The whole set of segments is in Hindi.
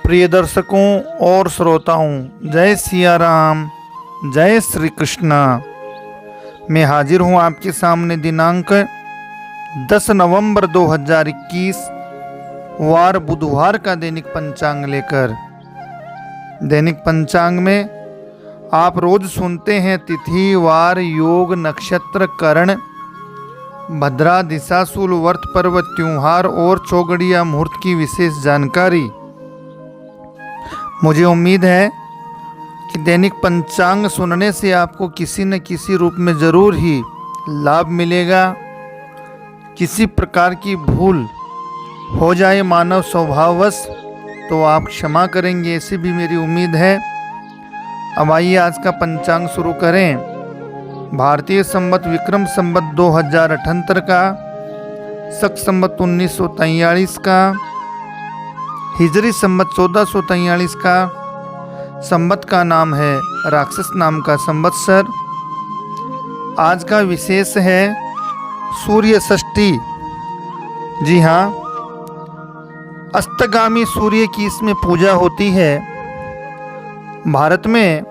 प्रिय दर्शकों और श्रोताओं, जय सिया राम, जय श्री कृष्णा। मैं हाजिर हूँ आपके सामने दिनांक 10 नवंबर 2021 वार बुधवार का दैनिक पंचांग लेकर। दैनिक पंचांग में आप रोज सुनते हैं तिथि, वार, योग, नक्षत्र, करण, भद्रा, दिशाशूल, व्रत, पर्व, त्योहार और चौगड़िया मुहूर्त की विशेष जानकारी। मुझे उम्मीद है कि दैनिक पंचांग सुनने से आपको किसी न किसी रूप में ज़रूर ही लाभ मिलेगा। किसी प्रकार की भूल हो जाए मानव स्वभाववश तो आप क्षमा करेंगे, ऐसी भी मेरी उम्मीद है। अब आइए आज का पंचांग शुरू करें। भारतीय संवत विक्रम संवत 2078 का, शक संवत 1943 का, हिजरी संवत 1443 का। संवत का नाम है राक्षस नाम का संवत्सर। आज का विशेष है सूर्य षष्ठी। जी हाँ, अस्तगामी सूर्य की इसमें पूजा होती है। भारत में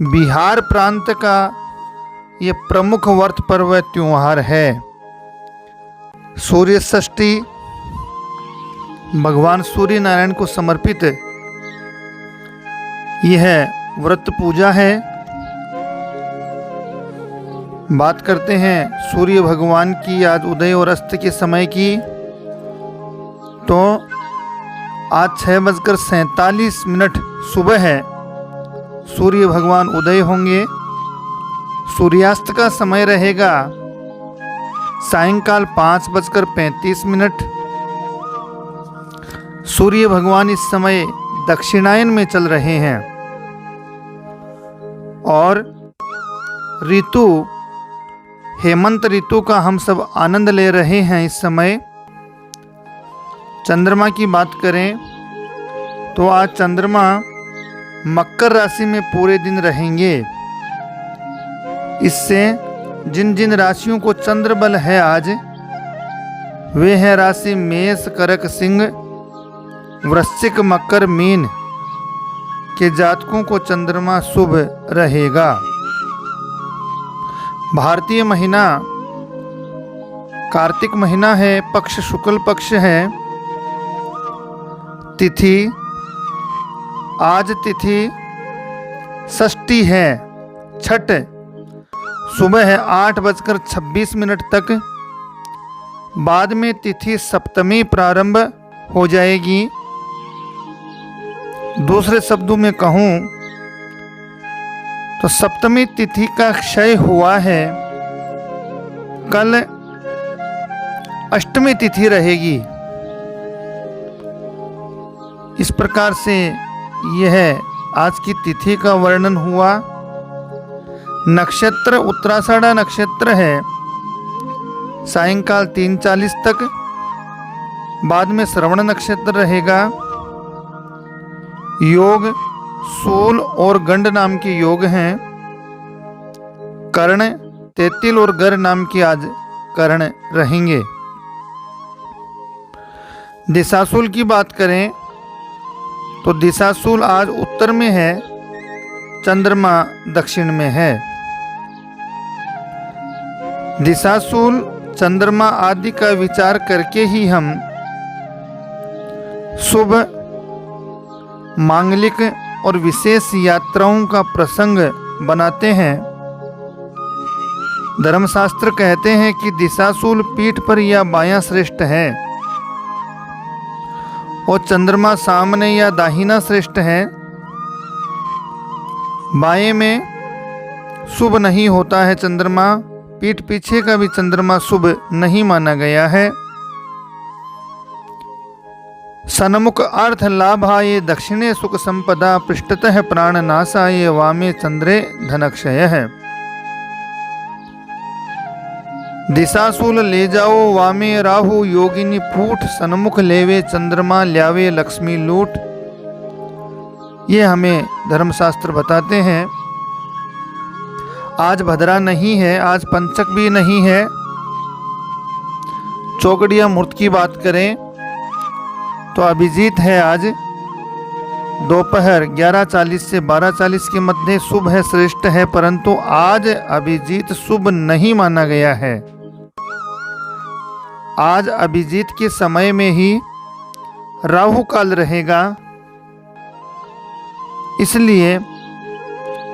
बिहार प्रांत का ये प्रमुख व्रत पर्व त्योहार है। सूर्य षष्ठी भगवान सूर्य नारायण को समर्पित यह व्रत पूजा है। बात करते हैं सूर्य भगवान की आज उदय और अस्त के समय की, तो आज 6:47 सुबह है, सूर्य भगवान उदय होंगे। सूर्यास्त का समय रहेगा सायंकाल 5:35। सूर्य भगवान इस समय दक्षिणायन में चल रहे हैं और ऋतु हेमंत ऋतु का हम सब आनंद ले रहे हैं इस समय। चंद्रमा की बात करें तो आज चंद्रमा मकर राशि में पूरे दिन रहेंगे। इससे जिन जिन राशियों को चंद्र बल है आज, वे हैं राशि मेष, करक, सिंह, वृश्चिक, मकर, मीन के जातकों को चंद्रमा शुभ रहेगा। भारतीय महीना कार्तिक महीना है, पक्ष शुक्ल पक्ष है। तिथि आज तिथि षष्ठी है, छठ सुबह है 8:26 तक। बाद में तिथि सप्तमी प्रारंभ हो जाएगी। दूसरे शब्दों में कहूं तो सप्तमी तिथि का क्षय हुआ है, कल अष्टमी तिथि रहेगी। इस प्रकार से यह आज की तिथि का वर्णन हुआ। नक्षत्र उत्तराषाढ़ा नक्षत्र है, सायंकाल 3:40 तक। बाद में श्रवण नक्षत्र रहेगा। योग सूल और गंड नाम के योग हैं। कर्ण, तेतिल और गर नाम की आज कर्ण रहेंगे। दिशाशूल की बात करें तो दिशाशूल आज उत्तर में है, चंद्रमा दक्षिण में है। दिशाशूल चंद्रमा आदि का विचार करके ही हम शुभ, मांगलिक और विशेष यात्राओं का प्रसंग बनाते हैं। धर्मशास्त्र कहते हैं कि दिशाशूल पीठ पर या बायां श्रेष्ठ है और चंद्रमा सामने या दाहिना श्रेष्ठ है। बाएं में शुभ नहीं होता है चंद्रमा, पीठ पीछे का भी चंद्रमा शुभ नहीं माना गया है। सन्मुख अर्थ लाभाये दक्षिणे सुख संपदा, पृष्ठतः प्राण नाशाये वामे चंद्रे धनक्षय है। दिशाशूल ले जाओ वामे राहु, योगिनी फूट, सन्मुख लेवे चंद्रमा, ल्यावे लक्ष्मी लूट। ये हमें धर्मशास्त्र बताते हैं। आज भद्रा नहीं है, आज पंचक भी नहीं है। चौकड़िया मुहूर्त की बात करें तो अभिजीत है आज दोपहर 11:40 से 12:40 के मध्य शुभ है, श्रेष्ठ है, परंतु आज अभिजीत शुभ नहीं माना गया है। आज अभिजीत के समय में ही राहु काल रहेगा, इसलिए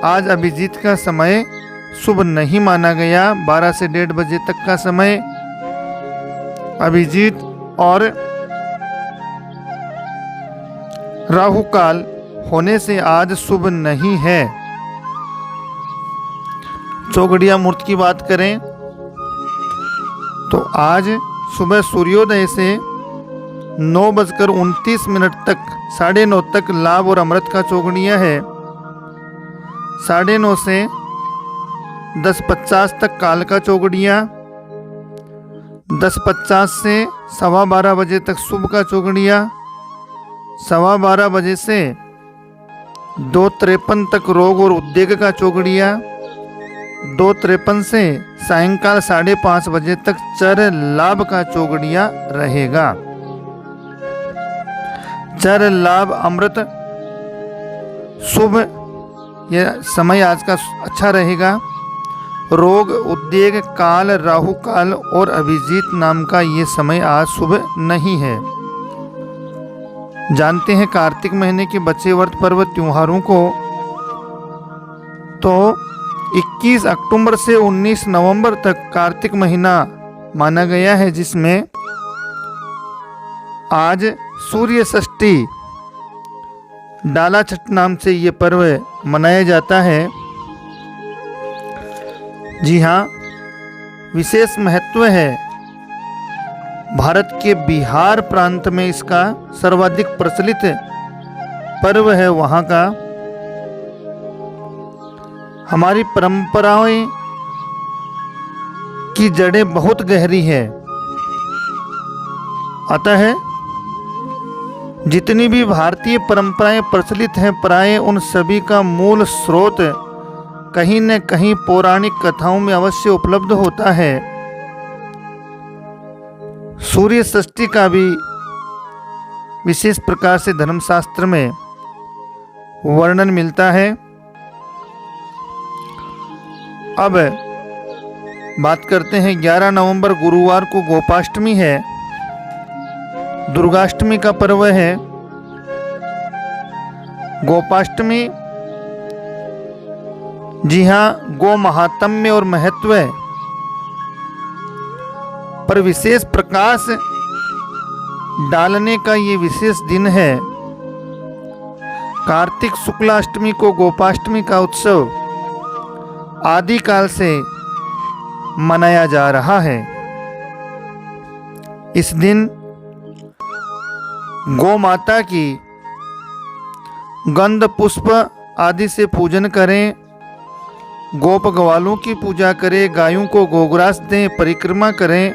आज अभिजीत का समय शुभ नहीं माना गया। 12 से 1:30 बजे तक का समय अभिजीत और राहु काल होने से आज शुभ नहीं है। चौगड़िया मुहूर्त की बात करें तो आज सुबह सूर्योदय से 9:29 तक 9:30 तक लाभ और अमृत का चौगड़िया है। 9:30 से 10:50 तक काल का चौगड़िया, 10:50 से 12:15 बजे तक शुभ का चौगड़िया, 12:15 बजे से 2:53 तक रोग और उद्योग का चौगड़िया, 2:53 से सायंकाल 5:30 बजे तक चर लाभ का चौगड़िया रहेगा। चर लाभ अमृत शुभ यह समय आज का अच्छा रहेगा। रोग उद्योग काल राहु काल और अभिजीत नाम का ये समय आज शुभ नहीं है। जानते हैं कार्तिक महीने के बचे व्रत पर्व त्योहारों को, तो 21 अक्टूबर से 19 नवंबर तक कार्तिक महीना माना गया है, जिसमें आज सूर्य षष्ठी डाला छठ नाम से ये पर्व मनाया जाता है। जी हाँ, विशेष महत्व है। भारत के बिहार प्रांत में इसका सर्वाधिक प्रचलित पर्व है वहाँ का। हमारी परंपराएं की जड़ें बहुत गहरी है, अतः जितनी भी भारतीय परंपराएं प्रचलित हैं प्राय उन सभी का मूल स्रोत कहीं न कहीं पौराणिक कथाओं में अवश्य उपलब्ध होता है। सूर्य षष्ठी का भी विशेष प्रकार से धर्मशास्त्र में वर्णन मिलता है। अब बात करते हैं 11 नवंबर गुरुवार को गोपाष्टमी है, दुर्गाष्टमी का पर्व है। गोपाष्टमी, जी हाँ, गो महात्म्य और महत्व पर विशेष प्रकाश डालने का ये विशेष दिन है। कार्तिक शुक्लाष्टमी को गोपाष्टमी का उत्सव आदिकाल से मनाया जा रहा है। इस दिन गौ माता की गंध पुष्प आदि से पूजन करें, गोप ग्वालों की पूजा करें, गायों को गोग्रास दें, परिक्रमा करें।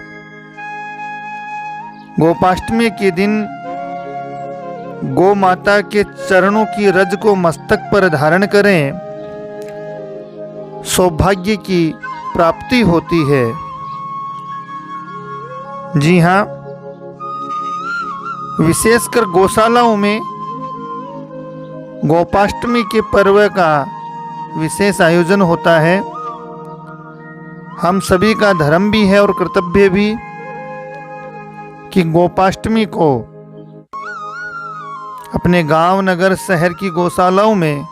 गोपाष्टमी के दिन गौ माता के चरणों की रज को मस्तक पर धारण करें, सौभाग्य की प्राप्ति होती है। जी हाँ, विशेषकर गौशालाओं में गोपाष्टमी के पर्व का विशेष आयोजन होता है। हम सभी का धर्म भी है और कर्तव्य भी कि गोपाष्टमी को अपने गांव, नगर, शहर की गौशालाओं में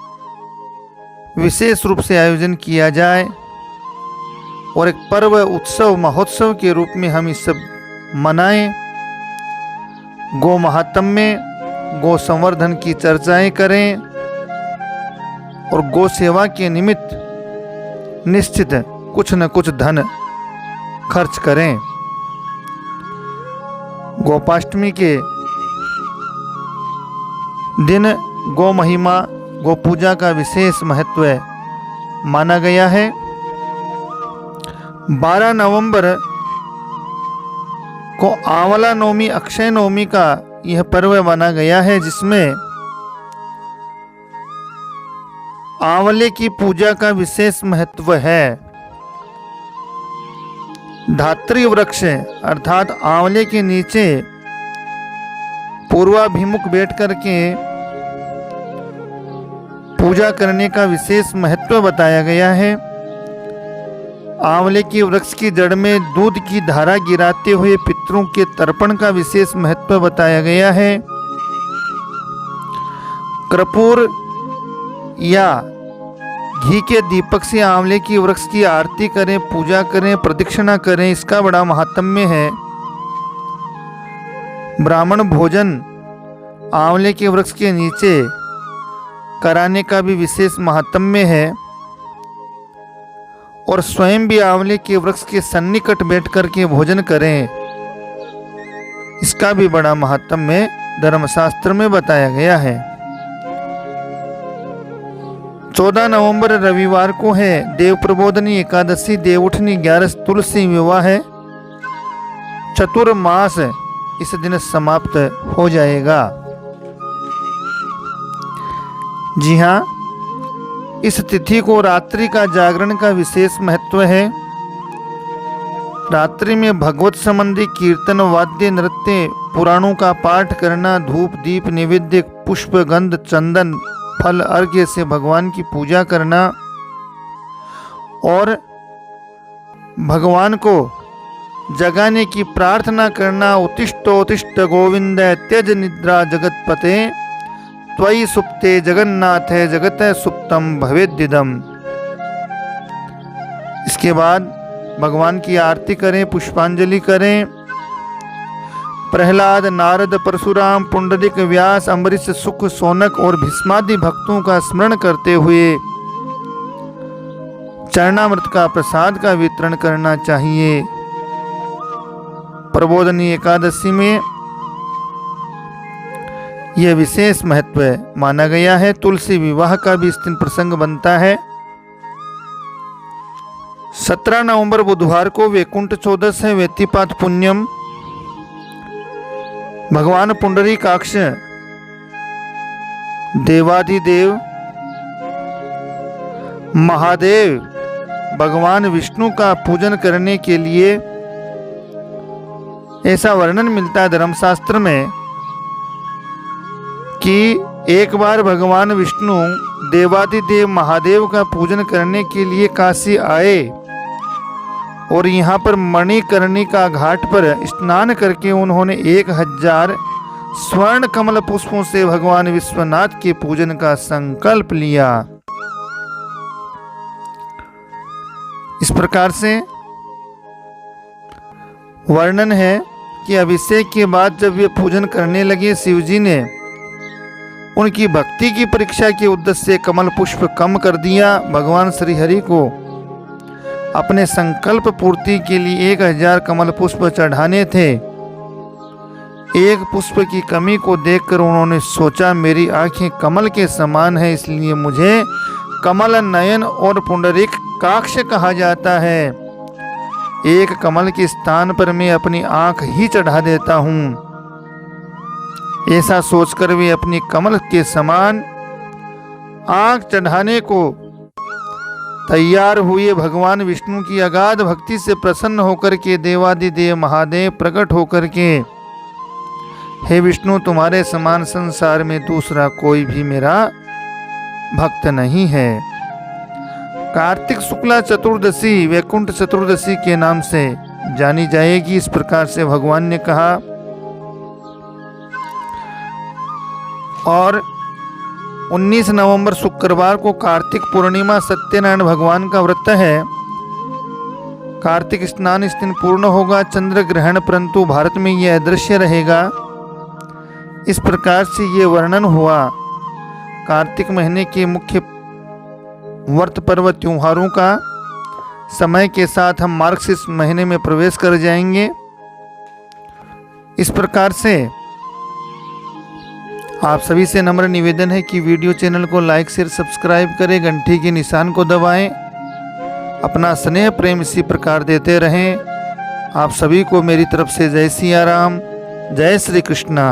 विशेष रूप से आयोजन किया जाए और एक पर्व, उत्सव, महोत्सव के रूप में हम इस सब मनाएं। गौ महात्म्य, गौ संवर्धन की चर्चाएं करें और गौ सेवा के निमित्त निश्चित कुछ न कुछ धन खर्च करें। गोपाष्टमी के दिन गौ महिमा, गौ पूजा का विशेष महत्व माना गया है। 12 नवंबर को आंवला नवमी, अक्षय नवमी का यह पर्व माना गया है, जिसमें आंवले की पूजा का विशेष महत्व है। धात्री वृक्ष अर्थात आंवले के नीचे पूर्वाभिमुख बैठ करके पूजा करने का विशेष महत्व बताया गया है। आंवले के वृक्ष की जड़ में दूध की धारा गिराते हुए पितरों के तर्पण का विशेष महत्व बताया गया है। कर्पूर या घी के दीपक से आंवले की वृक्ष की आरती करें, पूजा करें, प्रदक्षिणा करें, इसका बड़ा महात्म्य है। ब्राह्मण भोजन आंवले के वृक्ष के नीचे कराने का भी विशेष महात्म्य है और स्वयं भी आंवले के वृक्ष के सन्निकट बैठ करके भोजन करें, इसका भी बड़ा महात्म्य धर्मशास्त्र में बताया गया है। 14 नवंबर रविवार को है देव प्रबोधनी एकादशी, देवउठनी 11 तुलसी विवाह है। चतुर्मास इस दिन समाप्त हो जाएगा। जी हाँ, इस तिथि को रात्रि का जागरण का विशेष महत्व है। रात्रि में भगवत संबंधी कीर्तन, वाद्य, नृत्य, पुराणों का पाठ करना, धूप दीप नैवेद्य, पुष्प गंध, चंदन, फल अर्घ्य से भगवान की पूजा करना और भगवान को जगाने की प्रार्थना करना। उत्तिष्ठोत्तिष्ठ गोविंद त्यज निद्रा जगतपते, त्वयि सुप्ते जगन्नाथ जगत सुप्तम भवेद्यदम। इसके बाद भगवान की आरती करें, पुष्पांजलि करें। प्रहलाद, नारद, परशुराम, पुंडरीक, व्यास, अम्बरीश, सुक, सौनक और भीष्मादि भक्तों का स्मरण करते हुए चरणामृत का प्रसाद का वितरण करना चाहिए। प्रबोधनी एकादशी में यह विशेष महत्व माना गया है। तुलसी विवाह का भी इस दिन प्रसंग बनता है। 17 नवंबर बुधवार को वैकुंठ चौदस है, व्यतिपात पुण्यम। भगवान पुंडरीकाक्ष देवाधिदेव महादेव भगवान विष्णु का पूजन करने के लिए ऐसा वर्णन मिलता है धर्मशास्त्र में कि एक बार भगवान विष्णु देवाधिदेव महादेव का पूजन करने के लिए काशी आए और यहाँ पर मणिकर्णिका घाट पर स्नान करके उन्होंने 1000 स्वर्ण कमल पुष्पों से भगवान विश्वनाथ के पूजन का संकल्प लिया। इस प्रकार से वर्णन है कि अभिषेक के बाद जब वे पूजन करने लगे, शिवजी ने उनकी भक्ति की परीक्षा के उद्देश्य से कमल पुष्प कम कर दिया। भगवान श्री हरि को अपने संकल्प पूर्ति के लिए 1000 कमल पुष्प चढ़ाने थे। एक पुष्प की कमी को देखकर उन्होंने सोचा, मेरी आंखें कमल के समान है, इसलिए मुझे कमल नयन और पुंडरीक काक्ष कहा जाता है। एक कमल के स्थान पर मैं अपनी आंख ही चढ़ा देता हूँ। ऐसा सोचकर वे अपनी कमल के समान आंख चढ़ाने को तैयार हुए। भगवान विष्णु की अगाध भक्ति से प्रसन्न होकर के देवाधिदेव महादेव प्रकट होकर के, हे विष्णु, तुम्हारे समान संसार में दूसरा कोई भी मेरा भक्त नहीं है। कार्तिक शुक्ला चतुर्दशी वैकुंठ चतुर्दशी के नाम से जानी जाएगी। इस प्रकार से भगवान ने कहा। और 19 नवंबर शुक्रवार को कार्तिक पूर्णिमा सत्यनारायण भगवान का व्रत है। कार्तिक स्नान इस दिन पूर्ण होगा, चंद्र ग्रहण, परंतु भारत में यह अदृश्य रहेगा। इस प्रकार से ये वर्णन हुआ। कार्तिक महीने के मुख्य व्रत पर्व त्योहारों का समय के साथ हम मार्गशीर्ष महीने में प्रवेश कर जाएंगे। इस प्रकार से आप सभी से नम्र निवेदन है कि वीडियो चैनल को लाइक शेयर सब्सक्राइब करें, घंटी के निशान को दबाएं, अपना स्नेह प्रेम इसी प्रकार देते रहें। आप सभी को मेरी तरफ से जय सिया राम, जय श्री कृष्णा।